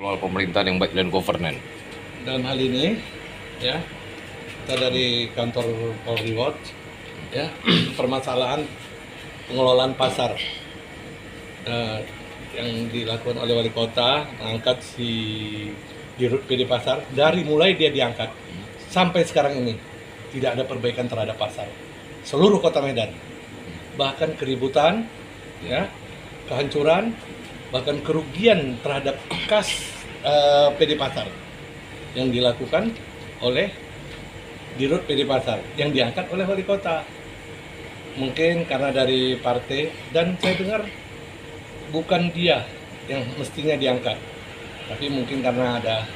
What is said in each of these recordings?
Kelola pemerintahan yang baik dan governance. Dalam hal ini, ya, kita dari kantor Polri Watch, ya, permasalahan pengelolaan pasar yang dilakukan oleh wali kota, mengangkat si Dirut PD Pasar. Dari mulai dia diangkat sampai sekarang ini tidak ada perbaikan terhadap pasar seluruh kota Medan, bahkan keributan, ya, kehancuran, bahkan kerugian terhadap kas PD Pasar yang dilakukan oleh Dirut PD Pasar yang diangkat oleh wali kota. Mungkin karena dari partai, dan saya dengar bukan dia yang mestinya diangkat, tapi mungkin karena ada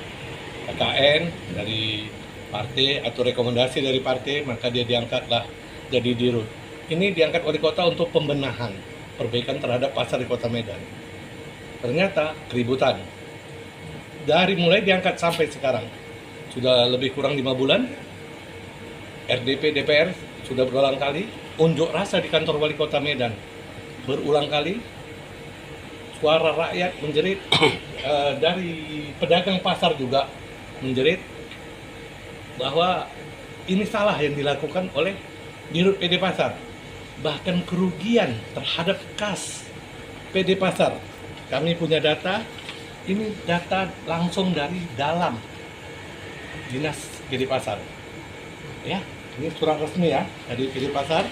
KKN dari partai atau rekomendasi dari partai, maka dia diangkatlah jadi Dirut. Ini diangkat wali kota untuk pembenahan, perbaikan terhadap pasar di kota Medan. Ternyata keributan dari mulai diangkat sampai sekarang sudah lebih kurang 5 bulan. RDP DPR sudah berulang kali unjuk rasa di kantor wali kota Medan, berulang kali suara rakyat menjerit, dari pedagang pasar juga menjerit bahwa ini salah yang dilakukan oleh Dirut PD Pasar. Bahkan kerugian terhadap kas PD Pasar, kami punya data, ini data langsung dari dalam dinas PD Pasar, ya, ini surat resmi ya dari PD Pasar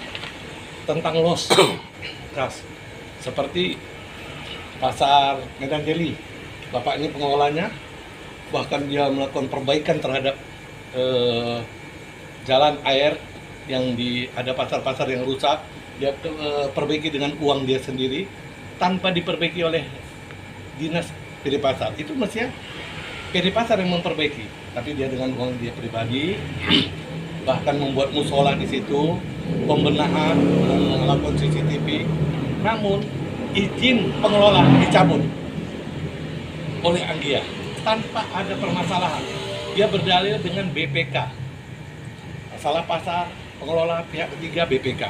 tentang loss kas, seperti pasar Medan Jeli. Bapak ini pengelolanya, bahkan dia melakukan perbaikan terhadap jalan air yang ada pasar-pasar yang rusak, dia perbaiki dengan uang dia sendiri tanpa diperbaiki oleh dinas PD Pasar. Itu mestinya PD Pasar yang memperbaiki, tapi dia dengan uang dia pribadi, bahkan membuat musola di situ, pembenahan, melakukan CCTV. Namun izin pengelola dicabut oleh Anggia tanpa ada permasalahan. Dia berdalil dengan BPK, masalah pasar, pengelola pihak ketiga BPK,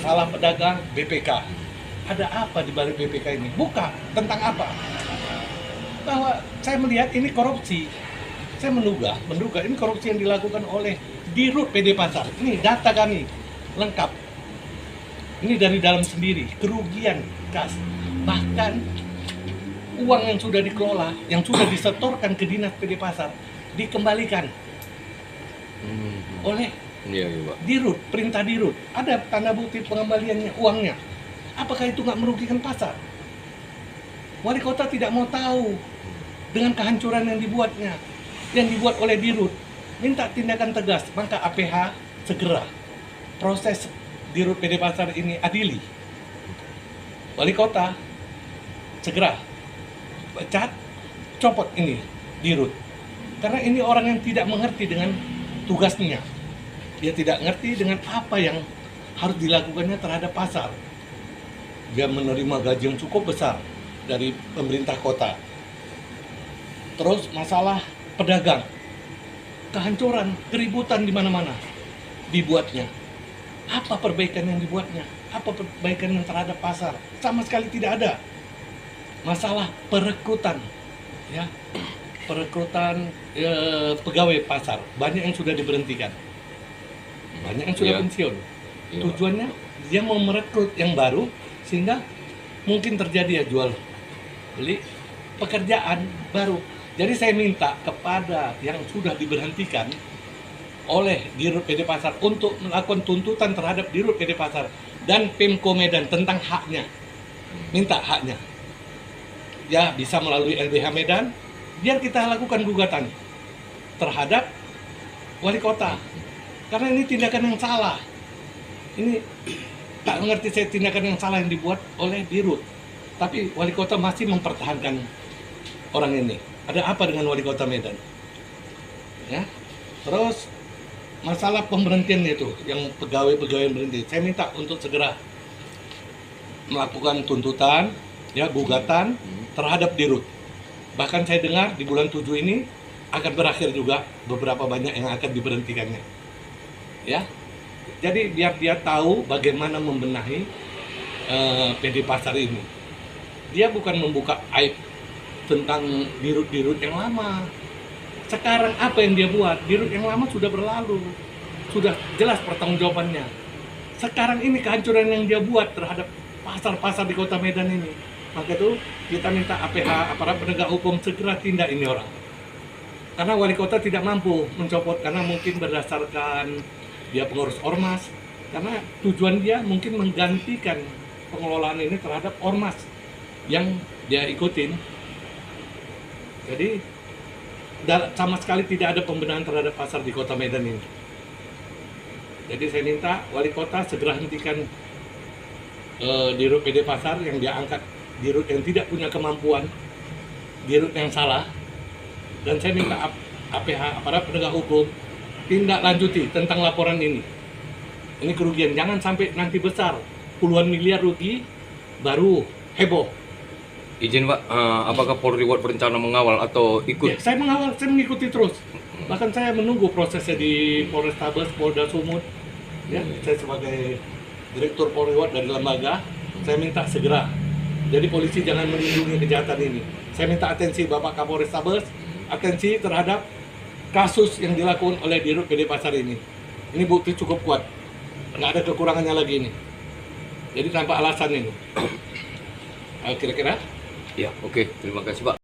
masalah pedagang BPK. Ada apa di balik BPK ini? Buka tentang apa? Bahwa saya melihat ini korupsi. Saya menduga ini korupsi yang dilakukan oleh Dirut PD Pasar. Ini data kami lengkap. Ini dari dalam sendiri, kerugian kas, bahkan uang yang sudah dikelola, yang sudah disetorkan ke dinas PD Pasar dikembalikan oleh Dirut, perintah Dirut. Ada tanda bukti pengembaliannya, uangnya. Apakah itu nggak merugikan pasar? Wali kota tidak mau tahu dengan kehancuran yang dibuat oleh Dirut. Minta tindakan tegas, maka APH segera proses Dirut PD Pasar ini adili. Wali kota segera pecat, copot ini Dirut. Karena ini orang yang tidak mengerti dengan tugasnya. Dia tidak ngerti dengan apa yang harus dilakukannya terhadap pasar. Dia menerima gaji yang cukup besar dari pemerintah kota. Terus masalah pedagang, kehancuran, keributan di mana-mana dibuatnya. Apa perbaikan yang dibuatnya? Apa perbaikan yang terhadap pasar? Sama sekali tidak ada. Masalah perekrutan, ya, perekrutan pegawai pasar, banyak yang sudah diberhentikan, banyak yang sudah pensiun. Tujuannya dia mau merekrut yang baru, sehingga mungkin terjadi ya jual beli pekerjaan baru. Jadi saya minta kepada yang sudah diberhentikan oleh Dirut PD Pasar untuk melakukan tuntutan terhadap Dirut PD Pasar dan Pemko Medan tentang haknya. Minta haknya. Ya, bisa melalui LBH Medan, biar kita lakukan gugatan terhadap wali kota. Karena ini tindakan yang salah. Ini tak mengerti saya, tindakan yang salah yang dibuat oleh Dirut. Tapi wali kota masih mempertahankan orang ini. Ada apa dengan wali kota Medan? Ya. Terus masalah pemberhentian itu, yang pegawai-pegawai yang berhenti, saya minta untuk segera melakukan tuntutan, ya, gugatan terhadap Dirut. Bahkan saya dengar di bulan 7 ini akan berakhir juga beberapa banyak yang akan diberhentikannya. Ya. Jadi biar dia tahu bagaimana membenahi PD Pasar ini. Dia bukan membuka aib tentang dirut-dirut yang lama. Sekarang apa yang dia buat? Dirut yang lama sudah berlalu, sudah jelas pertanggungjawabannya. Sekarang ini kehancuran yang dia buat terhadap pasar-pasar di Kota Medan ini. Maka itu kita minta APH, aparat penegak hukum, segera tindak ini orang. Karena wali kota tidak mampu mencopot, karena mungkin berdasarkan dia pengurus ormas, karena tujuan dia mungkin menggantikan pengelolaan ini terhadap ormas yang dia ikutin. Jadi sama sekali tidak ada pembenahan terhadap pasar di Kota Medan ini. Jadi saya minta wali kota segera hentikan dirut PD Pasar yang dia angkat dirut yang tidak punya kemampuan, dirut yang salah. Dan saya minta APH, aparat penegak hukum, tindak lanjuti tentang laporan ini. Ini kerugian, jangan sampai nanti besar, puluhan miliar rugi, baru heboh. Izin Pak, apakah Polri berencana mengawal atau ikut? Ya, saya mengawal, saya mengikuti terus. Bahkan saya menunggu prosesnya di Polrestabes, Polda Sumut. Ya, saya sebagai Direktur Polri dari lembaga, saya minta segera. Jadi polisi jangan melindungi kejahatan ini. Saya minta atensi Bapak Kapolrestabes, atensi terhadap kasus yang dilakukan oleh Dirut PD Pasar ini. Ini bukti cukup kuat, nggak ada kekurangannya lagi ini. Jadi tanpa alasan ini. Kira-kira? Ya, oke. Terima kasih Pak.